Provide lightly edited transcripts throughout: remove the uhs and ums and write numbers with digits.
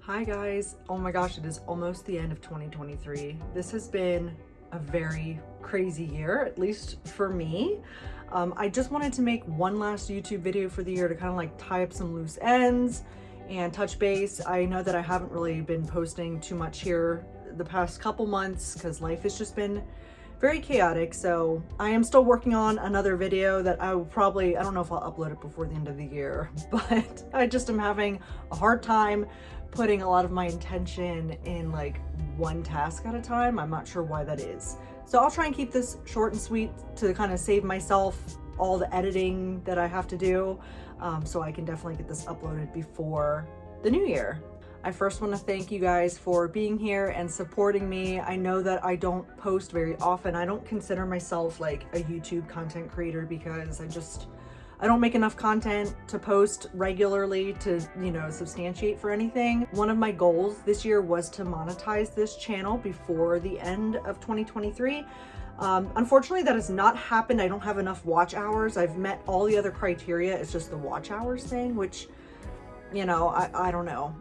Hi guys, oh my gosh, it is almost the end of 2023. This has been a very crazy year, at least for me. I just wanted to make one last YouTube video for the year to kind of like tie up some loose ends and touch base. I know that I haven't really been posting too much here the past couple months because life has just been very chaotic. So I am still working on another video that I will probably, I don't know if I'll upload it before the end of the year, but I just am having a hard time putting a lot of my intention in like one task at a time. I'm not sure why that is. So I'll try and keep this short and sweet to kind of save myself all the editing that I have to do, so I can definitely get this uploaded before the new year. I first want to thank you guys for being here and supporting me. I know that I don't post very often. I don't consider myself like a YouTube content creator because I don't make enough content to post regularly to, substantiate for anything. One of my goals this year was to monetize this channel before the end of 2023. Unfortunately, that has not happened. I don't have enough watch hours. I've met all the other criteria. It's just the watch hours thing, which, I don't know.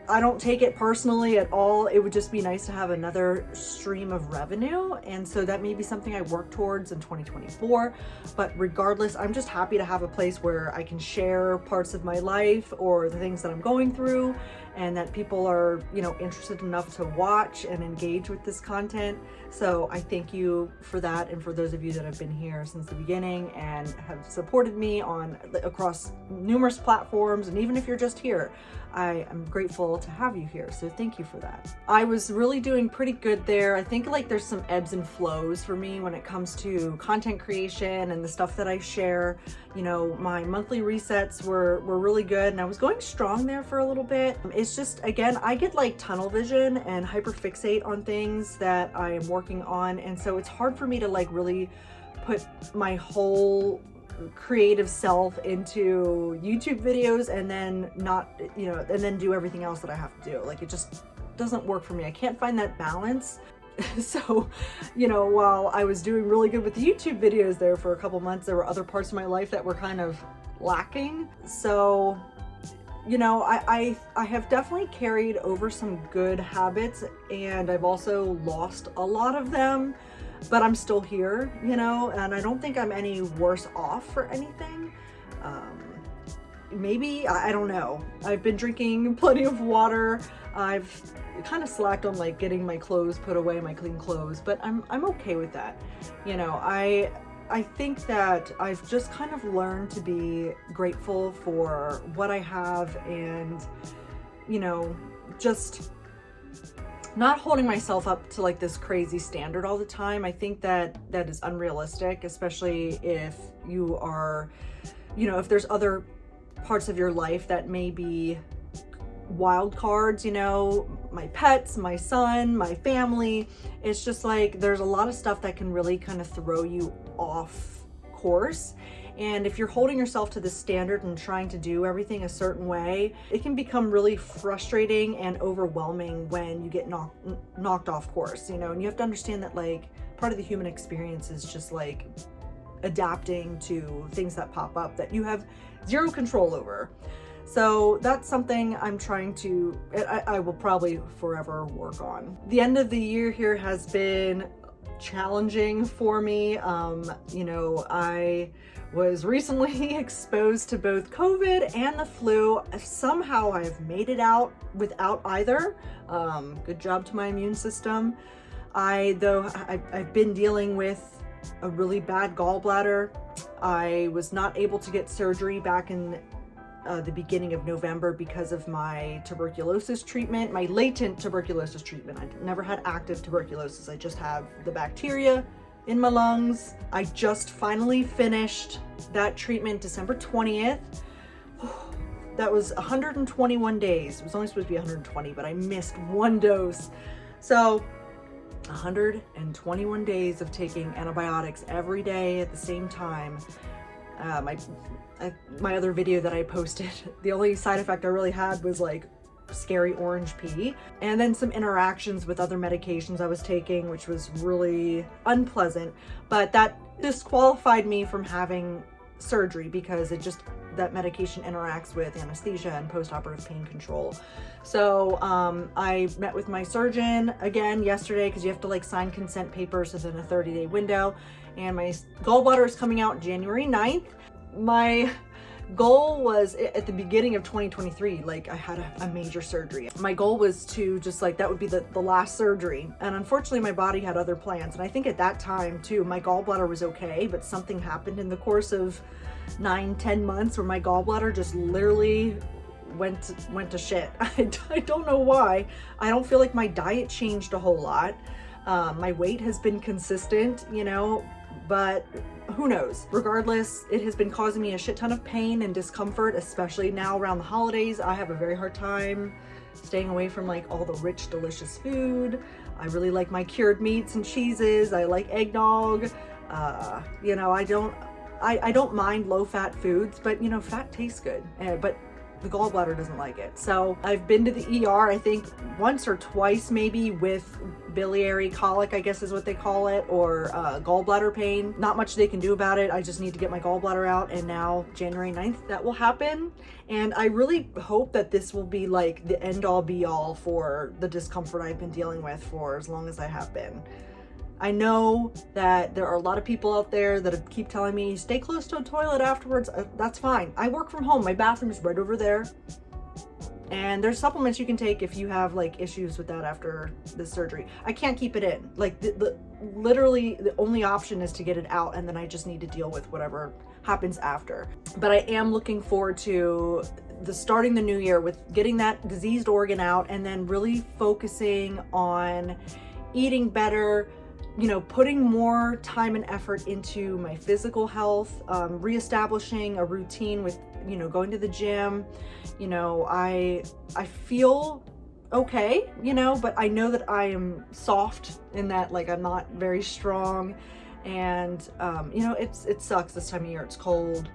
I don't take it personally at all. It would just be nice to have another stream of revenue. And so that may be something I work towards in 2024. But regardless, I'm just happy to have a place where I can share parts of my life or the things that I'm going through, and that people are, interested enough to watch and engage with this content. So I thank you for that. And for those of you that have been here since the beginning and have supported me across numerous platforms, and even if you're just here, I am grateful to have you here. So thank you for that. I was really doing pretty good there. I think like there's some ebbs and flows for me when it comes to content creation and the stuff that I share. My monthly resets were really good, and I was going strong there for a little bit. It's just, again, I get like tunnel vision and hyperfixate on things that I am working on. And so it's hard for me to like really put my whole creative self into YouTube videos and then and then do everything else that I have to do. Like, it just doesn't work for me. I can't find that balance. So, while I was doing really good with the YouTube videos there for a couple months, there were other parts of my life that were kind of lacking. So, I have definitely carried over some good habits, and I've also lost a lot of them, but I'm still here, and I don't think I'm any worse off for anything. Maybe, I don't know. I've been drinking plenty of water. I've kind of slacked on like getting my clothes put away, my clean clothes, but I'm okay with that. I think that I've just kind of learned to be grateful for what I have, and, just not holding myself up to like this crazy standard all the time. I think that is unrealistic, especially if you are, if there's other parts of your life that may be wild cards, my pets, my son, my family. It's just like there's a lot of stuff that can really kind of throw you off course. And if you're holding yourself to this standard and trying to do everything a certain way, it can become really frustrating and overwhelming when you get knocked off course, and you have to understand that like part of the human experience is just like adapting to things that pop up that you have zero control over. So that's something I'm trying to, I will probably forever work on. The end of the year here has been challenging for me. I was recently exposed to both COVID and the flu. Somehow I've made it out without either. Good job to my immune system. I've been dealing with a really bad gallbladder. I was not able to get surgery back in the beginning of November because of my tuberculosis treatment, my latent tuberculosis treatment. I never had active tuberculosis. I just have the bacteria in my lungs. I just finally finished that treatment December 20th. That was 121 days. It was only supposed to be 120, but I missed one dose. So 121 days of taking antibiotics every day at the same time. My other video that I posted, the only side effect I really had was like scary orange pee, and then some interactions with other medications I was taking, which was really unpleasant, but that disqualified me from having surgery because that medication interacts with anesthesia and post-operative pain control. So I met with my surgeon again yesterday because you have to like sign consent papers within a 30-day window, and my gallbladder is coming out January 9th. My goal was at the beginning of 2023, like I had a major surgery. My goal was to just like, that would be the last surgery. And unfortunately my body had other plans. And I think at that time too, my gallbladder was okay, but something happened in the course of 9-10 months where my gallbladder just literally went to shit. I don't know why. I don't feel like my diet changed a whole lot. My weight has been consistent, you know, but who knows? Regardless, it has been causing me a shit ton of pain and discomfort, especially now around the holidays. I have a very hard time staying away from like all the rich, delicious food. I really like my cured meats and cheeses. I like eggnog. You know, I don't mind low-fat foods, but you know, fat tastes good. But the gallbladder doesn't like it. So I've been to the ER, I think once or twice maybe, with biliary colic, I guess is what they call it, or gallbladder pain. Not much they can do about it. I just need to get my gallbladder out, and now January 9th that will happen. And I really hope that this will be like the end all be all for the discomfort I've been dealing with for as long as I have been. I know that there are a lot of people out there that keep telling me, stay close to a toilet afterwards. That's fine. I work from home. My bathroom is right over there. And there's supplements you can take if you have like issues with that after the surgery. I can't keep it in. Like literally the only option is to get it out, and then I just need to deal with whatever happens after. But I am looking forward to starting the new year with getting that diseased organ out, and then really focusing on eating better, you know, putting more time and effort into my physical health, reestablishing a routine with, you know, going to the gym. You know, I feel okay, you know, but I know that I am soft in that, like, I'm not very strong. And, you know, it sucks this time of year. It's cold.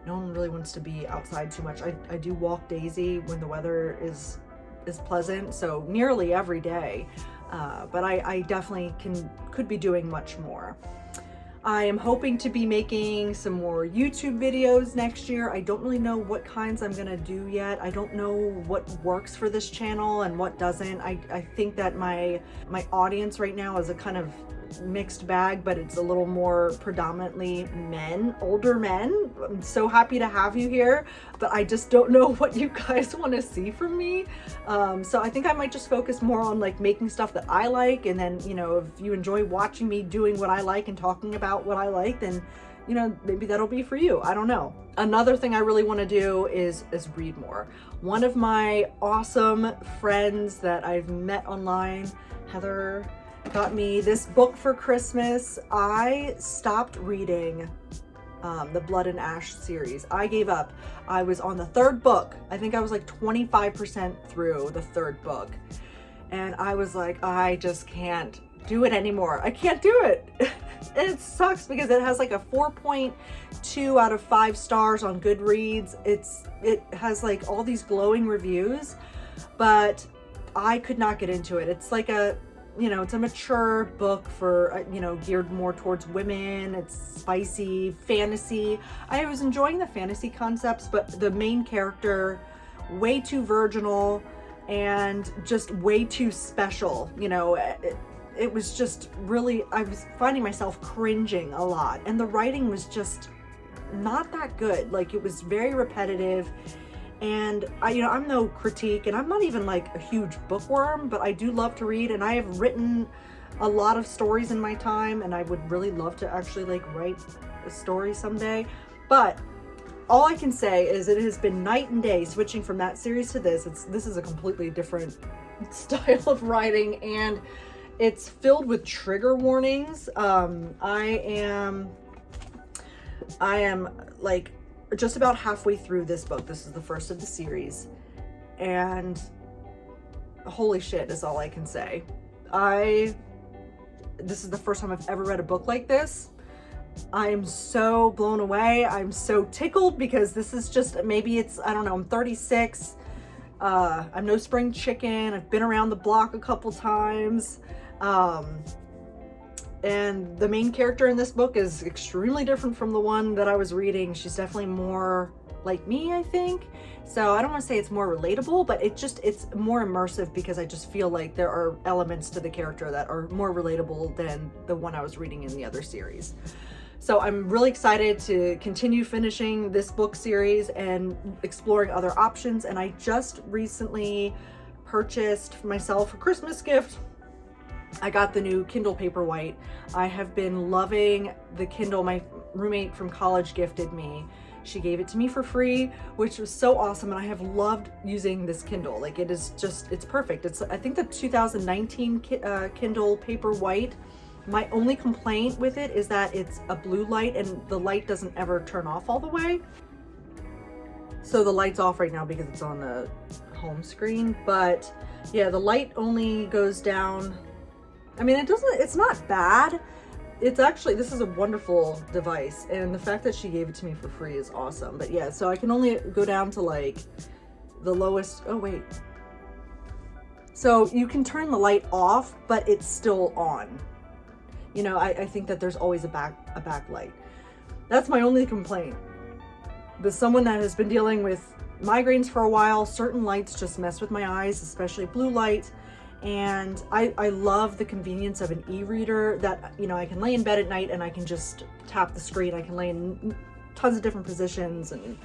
No one really wants to be outside too much. I do walk Daisy when the weather is pleasant, so nearly every day. But I definitely could be doing much more. I am hoping to be making some more YouTube videos next year. I don't really know what kinds I'm gonna do yet. I don't know what works for this channel and what doesn't. I think that my audience right now is a kind of mixed bag, but it's a little more predominantly men, older men. I'm so happy to have you here, but I just don't know what you guys want to see from me. So I think I might just focus more on like making stuff that I like, and then, you know, if you enjoy watching me doing what I like and talking about what I like, then, you know, maybe that'll be for you. I don't know. Another thing I really want to do is read more. One of my awesome friends that I've met online, Heather, got me this book for Christmas. I stopped reading the Blood and Ash series. I gave up. I was on the third book. I think I was like 25% through the third book. And I was like, I just can't do it anymore. I can't do it. It sucks because it has like a 4.2 out of 5 stars on Goodreads. It has like all these glowing reviews, but I could not get into it. It's like a, you know, it's a mature book for, you know, geared more towards women. It's spicy, fantasy. I was enjoying the fantasy concepts, but the main character, way too virginal and just way too special. You know, it was just really, I was finding myself cringing a lot. And the writing was just not that good. Like, it was very repetitive. And you know, I'm no critique, and I'm not even like a huge bookworm, but I do love to read, and I have written a lot of stories in my time, and I would really love to actually like write a story someday. But all I can say is it has been night and day switching from that series to this. This is a completely different style of writing, and it's filled with trigger warnings. I am like just about halfway through this book. This is the first of the series, and holy shit is all I can say. This is the first time I've ever read a book like this. I am so blown away. I'm so tickled because this is just, maybe it's, I don't know, I'm 36. I'm no spring chicken. I've been around the block a couple times. And the main character in this book is extremely different from the one that I was reading. She's definitely more like me, I think. So I don't want to say it's more relatable, but it's more immersive because I just feel like there are elements to the character that are more relatable than the one I was reading in the other series. So I'm really excited to continue finishing this book series and exploring other options. And I just recently purchased for myself a Christmas gift. I got the new Kindle Paperwhite. I have been loving the Kindle my roommate from college gifted me. She gave it to me for free, which was so awesome. And I have loved using this Kindle. Like it's perfect. It's, I think, the 2019 Kindle Paperwhite. My only complaint with it is that it's a blue light and the light doesn't ever turn off all the way. So the light's off right now because it's on the home screen. But yeah, the light only goes down. I mean, it's not bad. It's actually, this is a wonderful device. And the fact that she gave it to me for free is awesome. But yeah, so I can only go down to like the lowest, oh wait. So you can turn the light off, but it's still on. You know, I think that there's always a backlight. That's my only complaint. But someone that has been dealing with migraines for a while, certain lights just mess with my eyes, especially blue light. And I love the convenience of an e-reader that, you know, I can lay in bed at night and I can just tap the screen. I can lay in tons of different positions and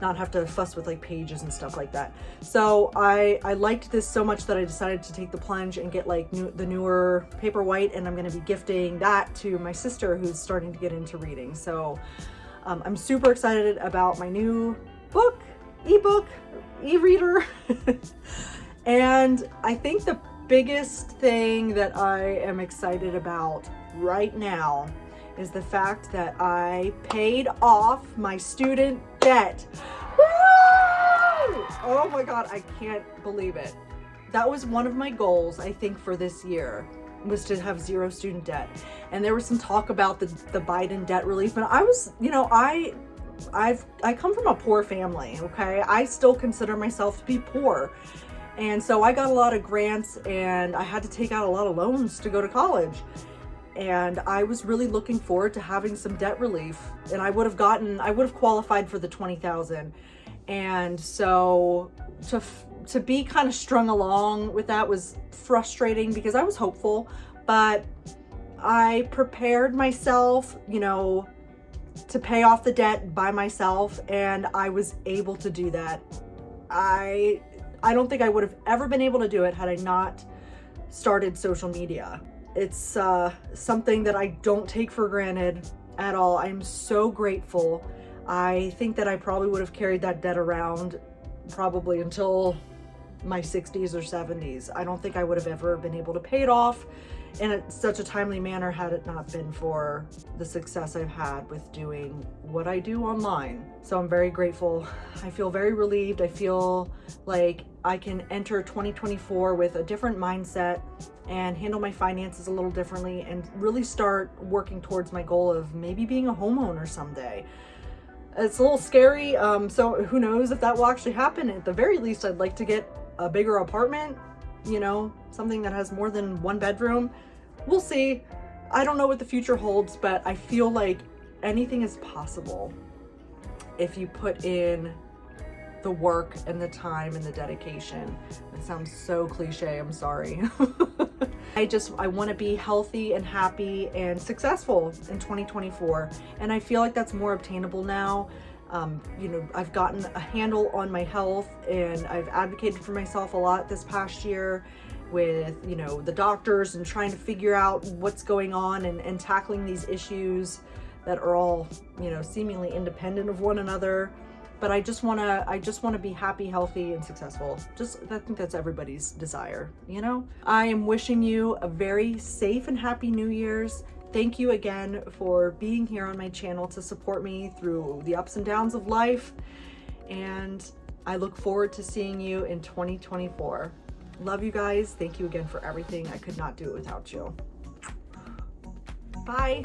not have to fuss with like pages and stuff like that. So I liked this so much that I decided to take the plunge and get like the newer Paperwhite, and I'm going to be gifting that to my sister who's starting to get into reading. So I'm super excited about my new book, ebook, e-reader. And I think the biggest thing that I am excited about right now is the fact that I paid off my student debt. Woo! Oh my God, I can't believe it. That was one of my goals, I think, for this year, was to have zero student debt. And there was some talk about the Biden debt relief, and I was, you know, I come from a poor family, okay? I still consider myself to be poor. And so I got a lot of grants and I had to take out a lot of loans to go to college. And I was really looking forward to having some debt relief, and I would have qualified for the $20,000. And so to be kind of strung along with that was frustrating because I was hopeful, but I prepared myself, you know, to pay off the debt by myself, and I was able to do that. I don't think I would have ever been able to do it had I not started social media. It's something that I don't take for granted at all. I'm so grateful. I think that I probably would have carried that debt around probably until my 60s or 70s. I don't think I would have ever been able to pay it off in such a timely manner had it not been for the success I've had with doing what I do online. So I'm very grateful. I feel very relieved. I feel like I can enter 2024 with a different mindset and handle my finances a little differently and really start working towards my goal of maybe being a homeowner someday. It's a little scary, so who knows if that will actually happen. At the very least, I'd like to get a bigger apartment, you know, something that has more than one bedroom. We'll see. I don't know what the future holds, but I feel like anything is possible if you put in the work and the time and the dedication. It sounds so cliche, I'm sorry. I want to be healthy and happy and successful in 2024. And I feel like that's more obtainable now. You know, I've gotten a handle on my health and I've advocated for myself a lot this past year with, you know, the doctors and trying to figure out what's going on and tackling these issues that are all, you know, seemingly independent of one another. But I just want to be happy, healthy, and successful. I think that's everybody's desire, you know? I am wishing you a very safe and happy New Year's. Thank you again for being here on my channel to support me through the ups and downs of life. And I look forward to seeing you in 2024. Love you guys. Thank you again for everything. I could not do it without you. Bye.